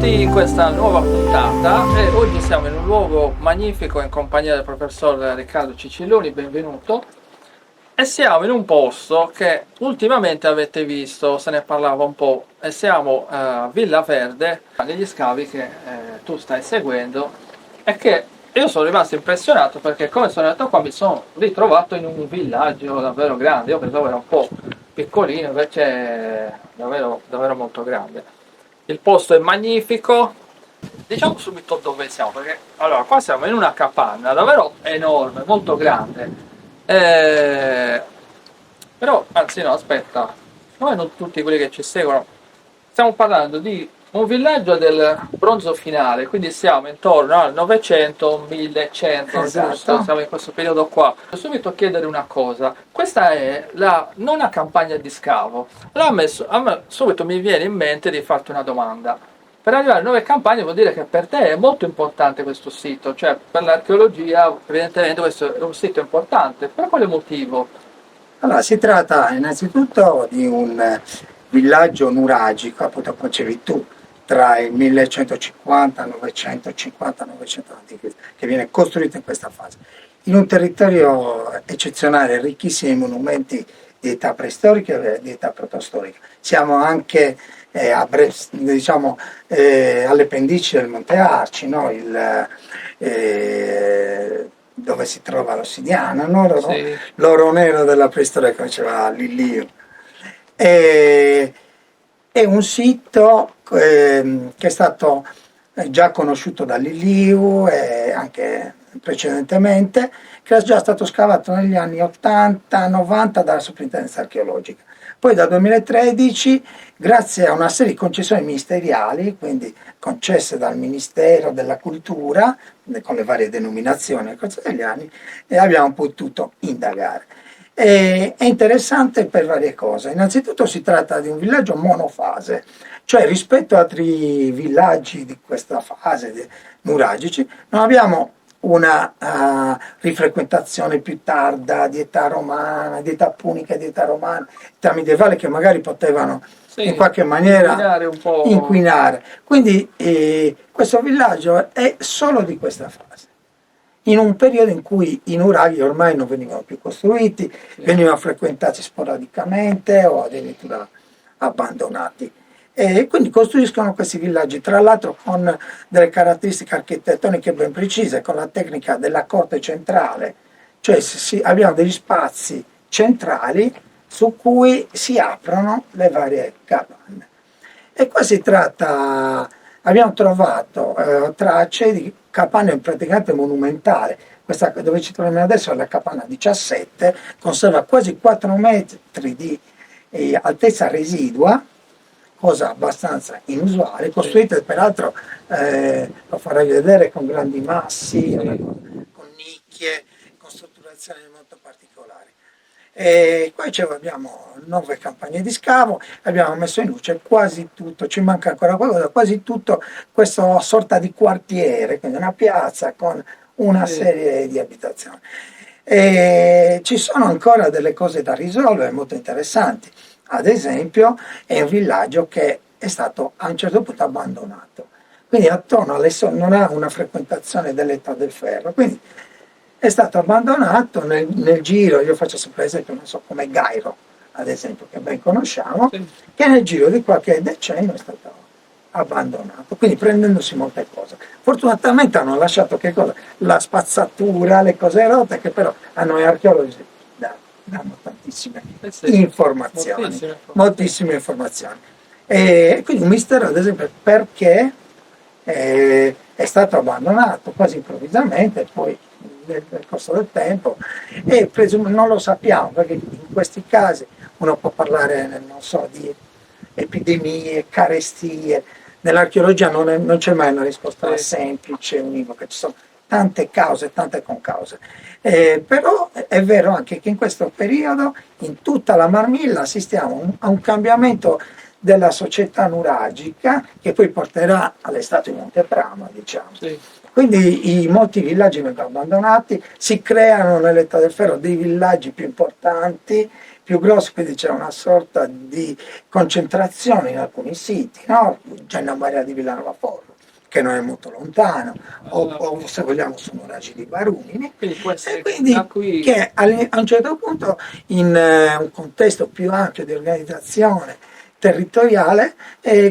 Benvenuti in questa nuova puntata e oggi siamo in un luogo magnifico in compagnia del professor Riccardo Cicilloni, benvenuto. E siamo in un posto che ultimamente avete visto, se ne parlava un po', e siamo a Villa Verde, negli scavi che tu stai seguendo e che io sono rimasto impressionato perché come sono andato qua mi sono ritrovato in un villaggio davvero grande, io pensavo era un po' piccolino, invece è davvero, davvero molto grande. Il posto è magnifico. Diciamo subito dove siamo, perché allora qua siamo in una capanna davvero enorme, molto grande. Eh, Però, anzi no, aspetta, noi non tutti quelli che ci seguono, stiamo parlando di un villaggio del bronzo finale, quindi siamo intorno al 900-1100, giusto? Esatto. Siamo in questo periodo qua. Devo subito chiedere una cosa, questa è la nona campagna di scavo. Allora a me subito mi viene in mente di farti una domanda. Per arrivare a nuove campagne vuol dire che per te è molto importante questo sito, cioè per l'archeologia evidentemente questo è un sito importante. Per quale motivo? Allora, si tratta innanzitutto di un villaggio nuragico, appunto come dicevi tu, tra il 1150, 950, 900 a.C., che viene costruito in questa fase, in un territorio eccezionale, ricchissimi monumenti di età preistorica e di età protostorica. Siamo anche diciamo, alle pendici del Monte Arci, no? Dove si trova l'ossidiana, no? Sì. L'oro nero della preistoria, come diceva Lillio. È un sito che è stato già conosciuto da Liliu e anche precedentemente, che è già stato scavato negli anni 80-90 dalla Soprintendenza Archeologica. Poi dal 2013, grazie a una serie di concessioni ministeriali, quindi concesse dal Ministero della Cultura, con le varie denominazioni nel corso degli anni, abbiamo potuto indagare. È interessante per varie cose. Innanzitutto si tratta di un villaggio monofase, cioè rispetto ad altri villaggi di questa fase nuragici non abbiamo una rifrequentazione più tarda di età romana, di età punica, di età romana, età medievale che magari potevano in Sì, qualche maniera inquinare un po'. inquinare. Quindi questo villaggio è solo di questa fase. In un periodo in cui i nuraghi ormai non venivano più costruiti, Sì. venivano frequentati sporadicamente o addirittura abbandonati. E quindi costruiscono questi villaggi, tra l'altro con delle caratteristiche architettoniche ben precise, con la tecnica della corte centrale, cioè abbiamo degli spazi centrali su cui si aprono le varie capanne. E qua si tratta, abbiamo trovato tracce di capanne praticamente monumentali. Questa dove ci troviamo adesso è la capanna 17, conserva quasi 4 metri di altezza residua, cosa abbastanza inusuale, costruita peraltro, lo farei vedere, con grandi massi, con nicchie, con strutturazioni molto particolari. E poi abbiamo 9 campagne di scavo, abbiamo messo in luce quasi tutto, ci manca ancora qualcosa, quasi tutto questa sorta di quartiere, quindi una piazza con una Sì. serie di abitazioni. E ci sono ancora delle cose da risolvere molto interessanti. Ad esempio, è un villaggio che è stato a un certo punto abbandonato, quindi attorno non ha una frequentazione dell'età del ferro, quindi è stato abbandonato nel giro, io faccio sempre esempio, non so, come Gairo, ad esempio, che ben conosciamo, Sì. che nel giro di qualche decennio è stato abbandonato, quindi prendendosi molte cose. Fortunatamente hanno lasciato che cosa? La spazzatura, le cose rotte, che però a noi archeologi danno tantissime Sì. informazioni, moltissime informazioni. E quindi un mistero, ad esempio, perché è stato abbandonato quasi improvvisamente, poi nel corso del tempo, e non lo sappiamo, perché in questi casi uno può parlare, non so, di epidemie, carestie. Nell'archeologia non c'è mai una risposta semplice, univoca, ci sono tante cause, tante concause. Però è vero anche che in questo periodo, in tutta la Marmilla, assistiamo a un cambiamento della società nuragica che poi porterà all'estate di Monteprama, diciamo. Sì. Quindi molti villaggi vengono abbandonati, si creano nell'età del ferro dei villaggi più importanti, più grossi, quindi c'è una sorta di concentrazione in alcuni siti, no? Gianna Maria di Villanova Forte, che non è molto lontano, o se vogliamo sono raggi di Barumini, Quindi può e essere che da quindi qui che a un certo punto in un contesto più ampio di organizzazione territoriale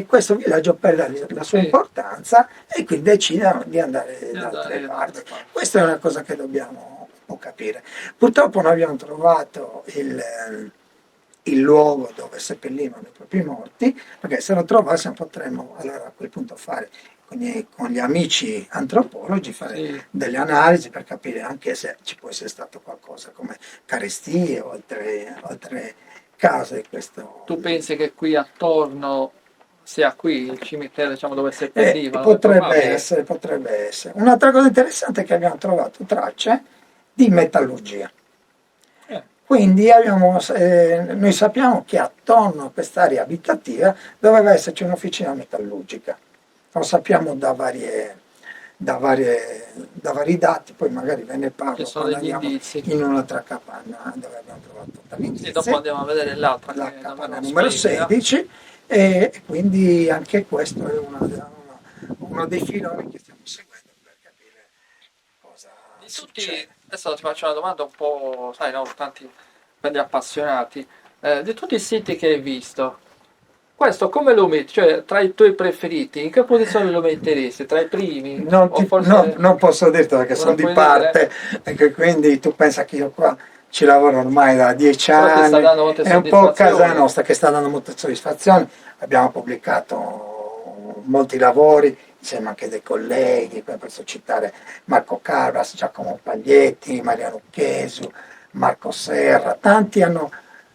questo villaggio perda la sua sì, importanza e quindi decidano di andare di da altre andare da parti. altre parti. Questa è una cosa che dobbiamo un po' capire. Purtroppo non abbiamo trovato il luogo dove seppellivano i propri morti, perché se lo trovassimo potremmo allora a quel punto fare con gli amici antropologi, fare Sì. delle analisi per capire anche se ci può essere stato qualcosa come carestie o altre cause di questo. Tu pensi che qui attorno sia qui il cimitero, diciamo, dove seppellivano? È Potrebbe probabile? essere, potrebbe essere. Un'altra cosa interessante è che abbiamo trovato tracce di metallurgia. Eh, Quindi noi sappiamo che attorno a quest'area abitativa doveva esserci un'officina metallurgica. Lo sappiamo da vari dati, poi magari ve ne ci parlo sono quando degli andiamo indizi. in un'altra capanna dove abbiamo trovato tali Sì, dopo indizi, andiamo a vedere l'altra la che è capanna davvero numero splendida. 16, e quindi anche questo è uno dei filoni che stiamo seguendo per capire cosa Di tutti, succede. adesso ti faccio una domanda un po', sai, no, tanti per gli appassionati. Di tutti i siti che hai visto, questo come lo metti? Cioè, tra i tuoi preferiti, in che posizione lo metteresti? Tra i primi? O forse Non posso dirtelo perché non sono lo di puoi dire? parte, e quindi tu pensa che io qua ci lavoro ormai da 10 Però ti sta anni, dando molte è un po' casa soddisfazioni. nostra che sta dando molte soddisfazioni, abbiamo pubblicato molti lavori insieme anche dei colleghi, poi posso citare Marco Carras, Giacomo Paglietti, Mariano Chesu, Marco Serra, tanti hanno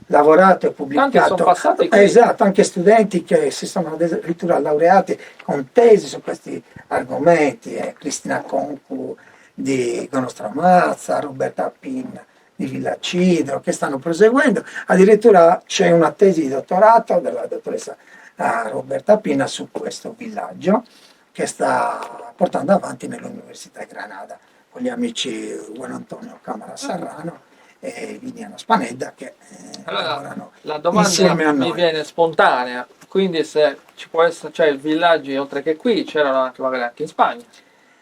lavorato e Tanti sono pubblicato, passati qui. esatto, anche studenti che si sono addirittura laureati con tesi su questi argomenti, Cristina Concu di Gonostramazza, Roberta Pin di Villacidro, che stanno proseguendo, addirittura c'è una tesi di dottorato della dottoressa Roberta Pina su questo villaggio che sta portando avanti nell'Università di Granada con gli amici Juan Antonio Camara Ah, Serrano e Liliana Spanedda che allora, lavorano la domanda insieme a mi noi. viene spontanea, quindi se ci può essere, cioè i villaggi oltre che qui c'erano anche magari anche in Spagna,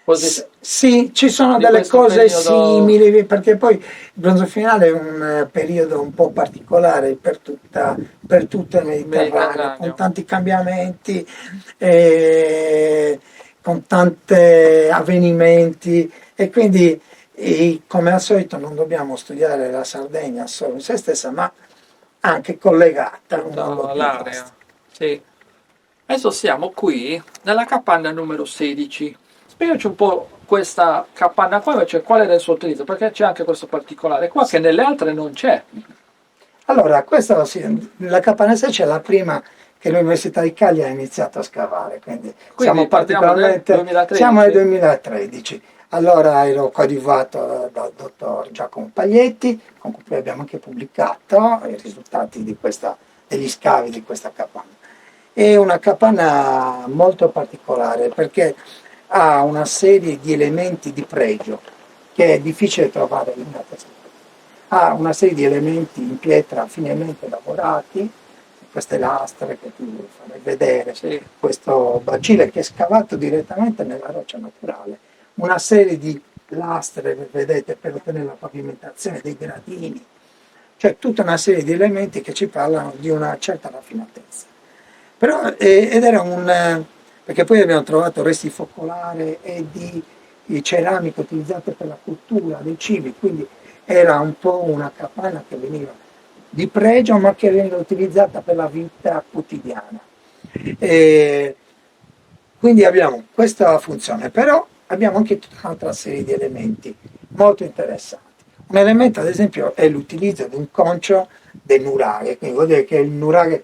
così Sì, ci sono di delle questo cose periodo simili, perché poi il bronzo finale è un periodo un po' particolare per tutto il Mediterraneo, con mediterraneo. tanti cambiamenti, eh, con tanti avvenimenti e quindi come al solito non dobbiamo studiare la Sardegna solo in se stessa, ma anche collegata una un po' Tutta più l'area. vasta. Sì. Adesso siamo qui nella capanna numero 16. Spiegaci un po' questa capanna qua, invece qual era il suo utilizzo, perché c'è anche questo particolare qua che nelle altre non c'è. Allora, questa la capanna 6 è la prima che l'Università di Cagliari ha iniziato a scavare, quindi Quindi parliamo del siamo nel 2013. 2013. Allora ero coadiuvato dal dottor Giacomo Paglietti, con cui poi abbiamo anche pubblicato i risultati degli scavi di questa capanna. È una capanna molto particolare perché ha una serie di elementi di pregio che è difficile trovare in altre scuole. Ha una serie di elementi in pietra finemente lavorati, queste lastre che tu farai vedere, Sì. questo bacile che è scavato direttamente nella roccia naturale, una serie di lastre, vedete, per ottenere la pavimentazione dei gradini, cioè tutta una serie di elementi che ci parlano di una certa raffinatezza. Però, ed era perché poi abbiamo trovato resti focolari e di ceramiche utilizzate per la cottura dei cibi, quindi era un po' una capanna che veniva di pregio ma che veniva utilizzata per la vita quotidiana. E quindi abbiamo questa funzione, però abbiamo anche tutta un'altra serie di elementi molto interessanti. Un elemento ad esempio è l'utilizzo di un concio del nuraghe, quindi vuol dire che il nuraghe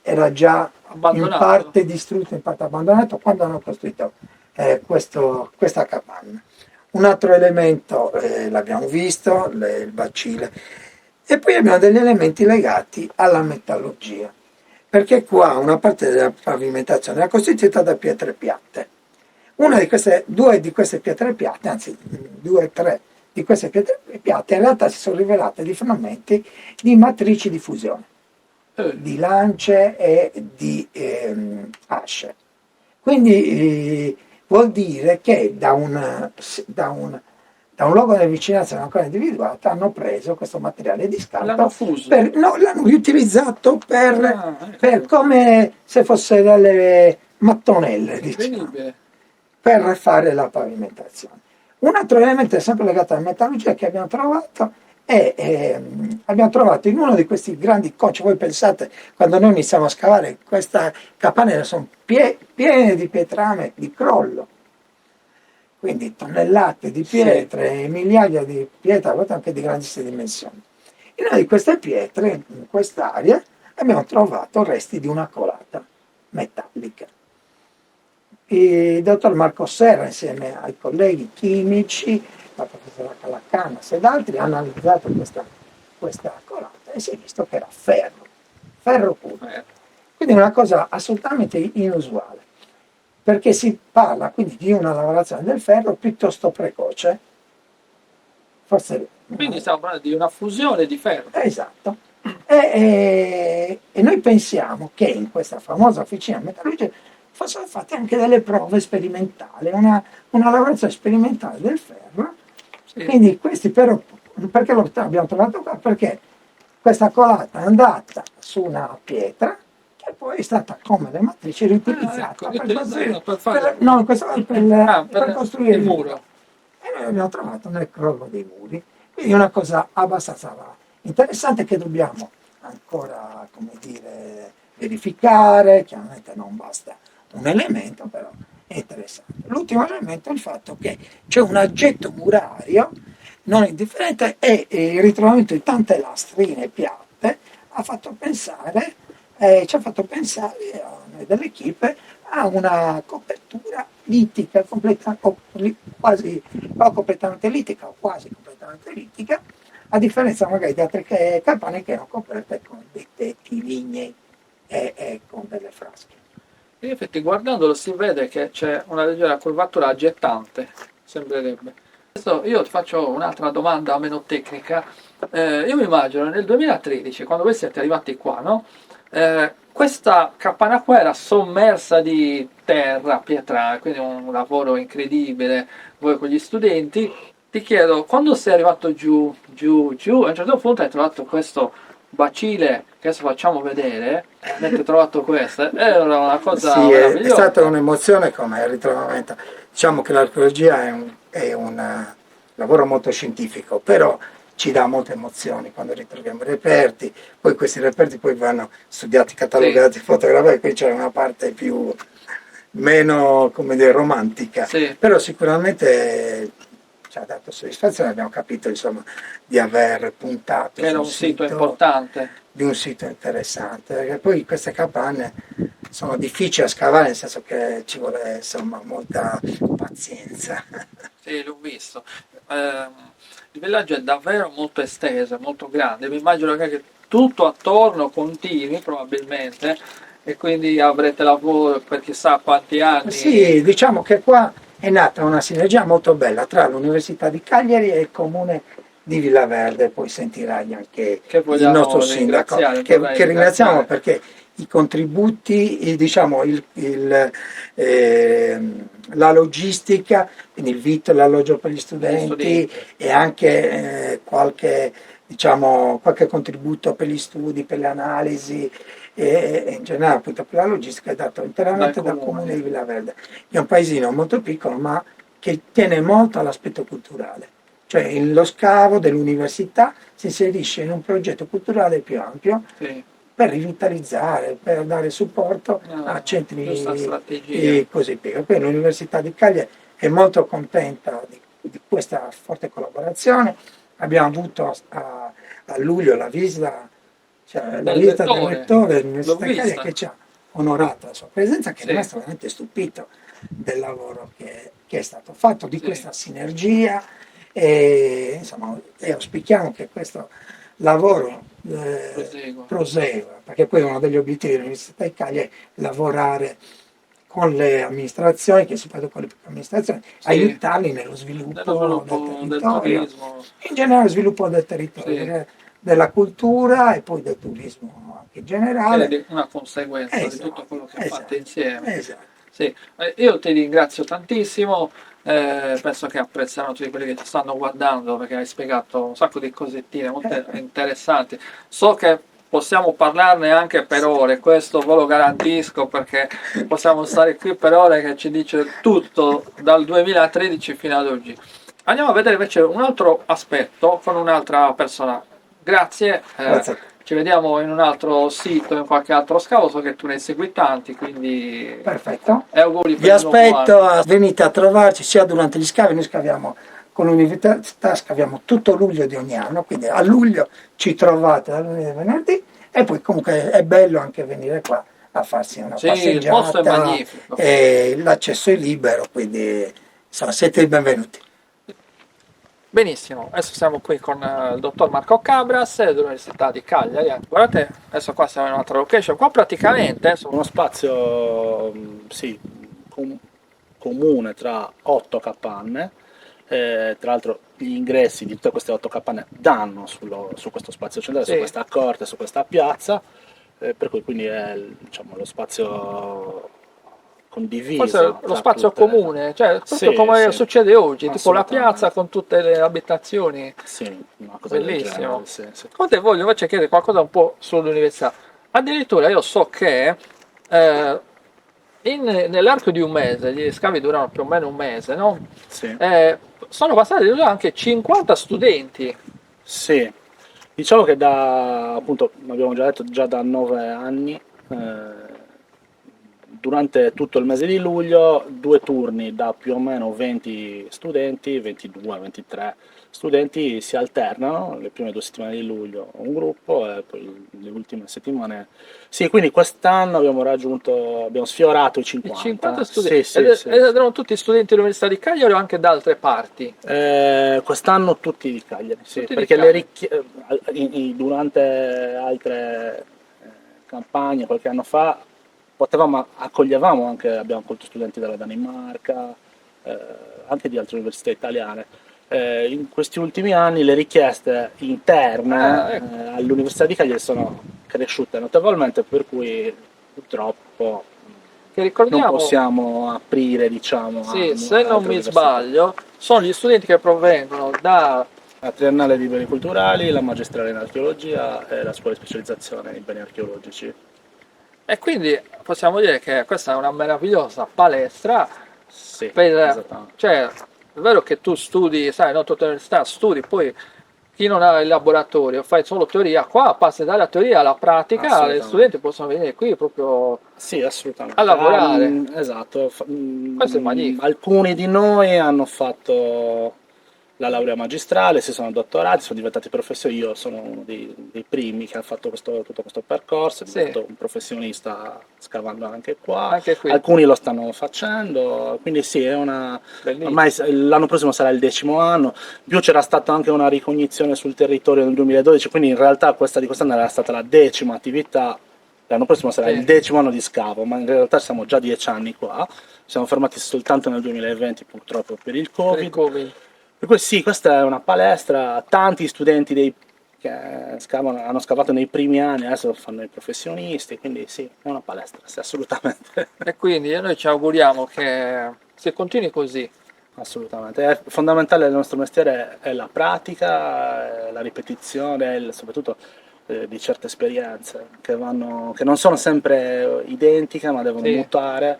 era già in Abbandonato. parte distrutto, in parte abbandonato quando hanno costruito questa capanna. Un altro elemento l'abbiamo visto, il bacile, e poi abbiamo degli elementi legati alla metallurgia, perché qua una parte della pavimentazione era costituita da pietre piatte. Due di queste pietre piatte, anzi due o tre di queste pietre piatte in realtà si sono rivelate di frammenti di matrici di fusione, Eh, di lance e di asce. Quindi vuol dire che da un luogo di vicinanza non ancora individuato hanno preso questo materiale di L'hanno scarto, fuso. no, l'hanno riutilizzato per Ecco. come se fosse delle mattonelle, diciamo, Incredibile. per fare la pavimentazione. Un altro elemento sempre legato alla metallurgia che abbiamo trovato è abbiamo trovato in uno di questi grandi conci, voi pensate, quando noi iniziamo a scavare, queste capanne sono piene di pietrame di crollo, quindi tonnellate di pietre, migliaia di pietre, a volte anche di grandissime dimensioni. In una di queste pietre, in quest'area, abbiamo trovato resti di una colata metallica. Il dottor Marco Serra, insieme ai colleghi chimici, la professoressa Calacanas ed altri, hanno analizzato questa colata e si è visto che era ferro puro. Quindi una cosa assolutamente inusuale, perché si parla quindi di una lavorazione del ferro piuttosto precoce. Forse, Quindi stiamo parlando di una fusione di ferro. esatto. E noi pensiamo che in questa famosa officina metallurgica fossero fatte anche delle prove sperimentali, una lavorazione sperimentale del ferro. Sì. Quindi questi però, perché lo abbiamo trovato qua? Perché questa colata è andata su una pietra che poi è stata come le matrici riutilizzata per fare no, per costruire il muro. E noi l'abbiamo trovato nel crollo dei muri. Quindi è una cosa abbastanza interessante che dobbiamo ancora, come dire, verificare. Chiaramente non basta un elemento, però è interessante. L'ultimo elemento è il fatto che c'è un aggetto murario non indifferente e il ritrovamento di tante lastrine piatte ci ha fatto pensare a noi dell'equipe a una copertura litica, quasi o completamente litica o quasi completamente litica, a differenza magari di altre capanne che erano coperte con dei tetti lignei e con delle frasche. In effetti, guardandolo si vede che c'è una leggera curvatura aggettante, sembrerebbe. Adesso io ti faccio un'altra domanda meno tecnica. Io mi immagino nel 2013, quando voi siete arrivati qua, no? Questa capanna qua era sommersa di terra, pietra, quindi un lavoro incredibile. Voi con gli studenti. Ti chiedo, quando sei arrivato giù, a un certo punto hai trovato questo bacile che adesso facciamo vedere, avete trovato questo, era una cosa Sì, è meravigliosa. stata un'emozione come il ritrovamento. Diciamo che l'archeologia è un lavoro molto scientifico, però ci dà molte emozioni quando ritroviamo i reperti, poi questi reperti poi vanno studiati, catalogati, fotografati, qui c'è una parte meno, come dire, romantica, Sì. però sicuramente ci ha dato soddisfazione, abbiamo capito insomma di aver puntato Era su un sito importante. di un sito interessante, perché poi queste capanne sono difficili a scavare, nel senso che ci vuole insomma molta pazienza. Sì, l'ho visto. Il villaggio è davvero molto esteso, molto grande. Mi immagino che tutto attorno continui probabilmente e quindi avrete lavoro per chissà quanti anni. Sì, diciamo che qua è nata una sinergia molto bella tra l'Università di Cagliari e il Comune di Villaverde, poi sentirai anche Che il nostro vogliamo sindaco, ringraziare, che ringraziamo ringraziare. perché i contributi, diciamo, la logistica, quindi il vitto, l'alloggio per gli studenti e anche qualche contributo per gli studi, per le analisi e in generale appunto per la logistica è dato interamente dal Comune di Villaverde. È un paesino molto piccolo ma che tiene molto all'aspetto culturale. Cioè lo scavo dell'università si inserisce in un progetto culturale più ampio per rivitalizzare, per dare supporto a centri così piccoli. Poi l'Università di Cagliari è molto contenta di questa forte collaborazione. Abbiamo avuto a luglio la visita del rettore dell'Università di Cagliari che ci ha onorato la sua presenza, che è rimasto veramente stupito del lavoro che è stato fatto, di questa sinergia. E insomma auspichiamo che questo lavoro prosegua, perché poi uno degli obiettivi dell'Università di Cagliari è lavorare con le amministrazioni, che soprattutto con le amministrazioni, aiutarli nello sviluppo del territorio, in generale lo sviluppo del territorio, della cultura e poi del turismo anche in generale. È una conseguenza di tutto quello che fate insieme. Esatto. Sì, io ti ringrazio tantissimo, penso che apprezzeranno tutti quelli che ti stanno guardando perché hai spiegato un sacco di cosettine molto interessanti. So che possiamo parlarne anche per ore, questo ve lo garantisco perché possiamo stare qui per ore che ci dice tutto dal 2013 fino ad oggi. Andiamo a vedere invece un altro aspetto con un'altra persona. Grazie. Grazie a te. Ci vediamo in un altro sito, in qualche altro scavo, so che tu ne segui tanti, quindi Perfetto. e auguri Vi per il nuovo aspetto, anno. venite a trovarci sia durante gli scavi, noi scaviamo con l'università, scaviamo tutto luglio di ogni anno, quindi a luglio ci trovate da lunedì a venerdì e poi comunque è bello anche venire qua a farsi una Sì, il posto è passeggiata magnifico. e l'accesso è libero, quindi insomma, siete i benvenuti. Benissimo, adesso siamo qui con il dottor Marco Cabras dell'Università di Cagliari. Guardate, adesso qua siamo in un'altra location. Qua praticamente Uno spazio sì, comune tra 8 capanne, tra l'altro gli ingressi di tutte queste 8 capanne danno su questo spazio centrale, sì, su questa corte, su questa piazza, per cui quindi è diciamo, lo spazio condiviso forse lo tra spazio tutte. comune, cioè tutto Sì, come sì, succede oggi, tipo la assolutamente. piazza con tutte le abitazioni. Sì, una cosa del Bellissimo. genere, sì, sì. Con te voglio invece chiedere qualcosa un po' sull'università. Addirittura io so che eh, nell'arco di un mese, gli scavi durano più o meno un mese, no? Sì. Sono passati addirittura anche 50 studenti. Sì, diciamo che appunto, abbiamo già detto, già da 9 anni, durante tutto il mese di luglio, 2 turni da più o meno 20 studenti, 22, 23 studenti si alternano, le prime 2 settimane di luglio un gruppo e poi le ultime settimane. Sì, quindi quest'anno abbiamo sfiorato i I 50. 50 Sì, studenti. sì, sì, Ed sì. erano tutti studenti dell'Università di Cagliari o anche da altre parti? Quest'anno tutti di Cagliari, sì, Tutti di perché Cagliari. durante altre campagne qualche anno fa accoglievamo anche, abbiamo accolto studenti dalla Danimarca, anche di altre università italiane. In questi ultimi anni le richieste Ah, interne ecco. all'Università di Cagliari sono cresciute notevolmente, per cui purtroppo Che non ricordiamo, possiamo aprire, diciamo, sì, se a non altre mi università. sbaglio, sono gli studenti che provengono da. La triennale di beni culturali, la magistrale in archeologia e la scuola di specializzazione in beni archeologici. E quindi possiamo dire che questa è una meravigliosa palestra Sì, per, esattamente. cioè, è vero che tu studi, sai, non tutte le università studi, poi chi non ha il laboratorio fai solo teoria, qua passi dalla teoria alla pratica, gli Assolutamente. studenti possono venire qui proprio Sì, a assolutamente. lavorare. Esatto. Questo è magnifico. Alcuni di noi hanno fatto la laurea magistrale, si sono dottorati, sono diventati professori. Io sono uno dei primi che ha fatto tutto questo percorso, è Sì, diventato un professionista scavando anche qua. anche qui, Alcuni lo stanno facendo, quindi sì, bellissimo. ormai l'anno prossimo sarà il 10° anno. In più c'era stata anche una ricognizione sul territorio nel 2012, quindi in realtà questa di quest'anno era stata la 10ª attività. L'anno prossimo sarà il Sì, 10º anno di scavo, ma in realtà siamo già 10 anni qua. Siamo fermati soltanto nel 2020 purtroppo per il per il Covid. Covid. Per cui sì, questa è una palestra, tanti studenti che hanno scavato nei primi anni, adesso fanno i professionisti, quindi sì, è una palestra, sì, assolutamente. E quindi noi ci auguriamo che si continui così. Assolutamente. È fondamentale nel nostro mestiere è la pratica, la ripetizione, soprattutto di certe esperienze che non sono sempre identiche, ma devono Sì, mutare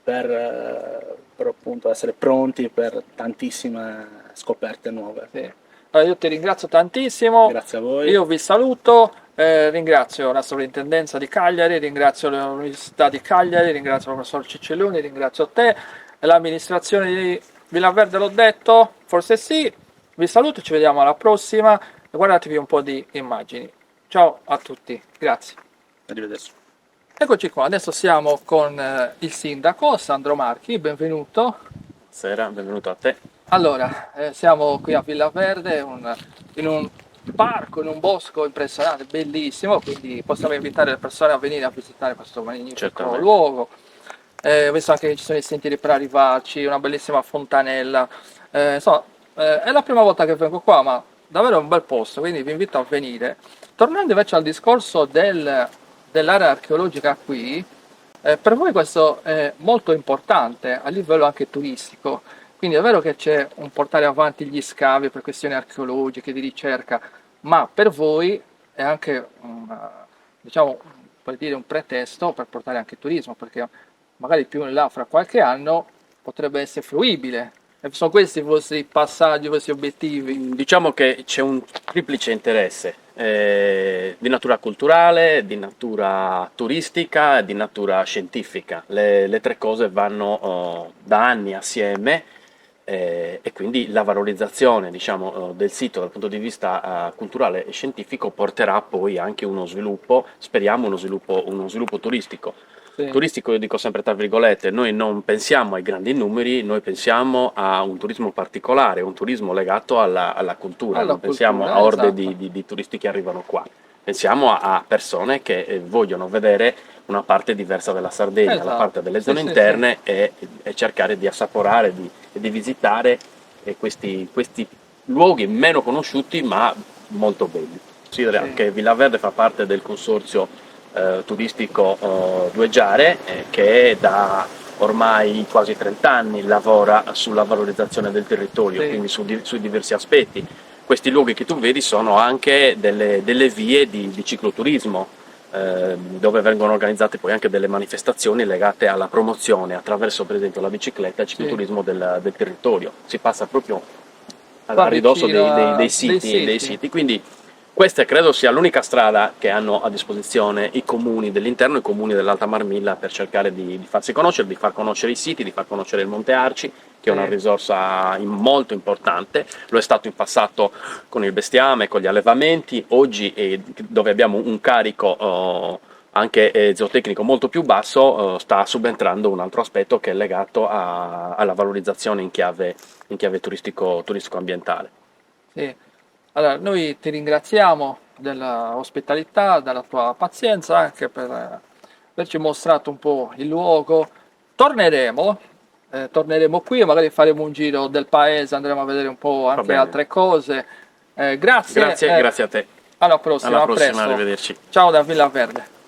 per appunto essere pronti per tantissime scoperte nuove. sì. Allora, io ti ringrazio tantissimo, Grazie a voi. io vi saluto, ringrazio la sovrintendenza di Cagliari, ringrazio l'Università di Cagliari, ringrazio il professor Cicelloni, ringrazio te, l'amministrazione di Villaverde l'ho detto, forse sì, vi saluto, ci vediamo alla prossima e guardatevi un po' di immagini. Ciao a tutti, grazie. Arrivederci. Eccoci qua, adesso siamo con il sindaco Sandro Marchi, benvenuto. Buonasera, benvenuto a te. Allora, siamo qui a Villaverde, in un parco, in un bosco impressionante, bellissimo, quindi possiamo invitare le persone a venire a visitare questo magnifico Certamente. luogo. Ho visto anche che ci sono i sentieri per arrivarci, una bellissima fontanella. Insomma, è la prima volta che vengo qua, ma davvero è un bel posto, quindi vi invito a venire. Tornando invece al discorso dell'area archeologica qui, Per voi questo è molto importante a livello anche turistico, quindi è vero che c'è un portare avanti gli scavi per questioni archeologiche, di ricerca, ma per voi è anche diciamo, per dire un pretesto per portare anche turismo, perché magari più in là fra qualche anno potrebbe essere fruibile. E sono questi i vostri passaggi, i vostri obiettivi? Diciamo che c'è un triplice interesse di natura culturale, di natura turistica e di natura scientifica. Le tre cose vanno da anni assieme e quindi la valorizzazione, diciamo, del sito dal punto di vista culturale e scientifico porterà poi anche uno sviluppo, speriamo uno sviluppo turistico. Sì. Turistico, io dico sempre tra virgolette, noi non pensiamo ai grandi numeri, noi pensiamo a un turismo particolare, un turismo legato alla cultura, Alla non pensiamo cultura, a orde esatto. di turisti che arrivano qua, pensiamo a persone che vogliono vedere una parte diversa della Sardegna, la Esatto. parte delle Sì, zone sì, interne e cercare di assaporare e di visitare questi luoghi meno conosciuti ma molto belli. Considera sì. che Villa Verde fa parte del consorzio turistico Due Giare che da ormai quasi 30 anni lavora sulla valorizzazione del territorio, Sì. quindi sui diversi aspetti. Questi luoghi che tu vedi sono anche delle vie di cicloturismo, dove vengono organizzate poi anche delle manifestazioni legate alla promozione attraverso per esempio la bicicletta e il cicloturismo del territorio. Si passa proprio a Qua ridosso vicino dei dei siti, quindi questa credo sia l'unica strada che hanno a disposizione i comuni dell'interno e i comuni dell'Alta Marmilla per cercare di farsi conoscere, di far conoscere i siti, di far conoscere il Monte Arci, che è una Sì. risorsa molto importante, lo è stato in passato con il bestiame, con gli allevamenti, oggi dove abbiamo un carico anche zootecnico molto più basso, sta subentrando un altro aspetto che è legato alla valorizzazione in chiave turistico-ambientale. Sì. Allora, noi ti ringraziamo della ospitalità, della tua pazienza, anche per averci mostrato un po' il luogo. Torneremo qui e magari faremo un giro del paese, andremo a vedere un po' Va anche bene. altre cose. Grazie, Grazie a te. alla prossima, Alla a prossima, presto. arrivederci. Ciao da Villa Verde.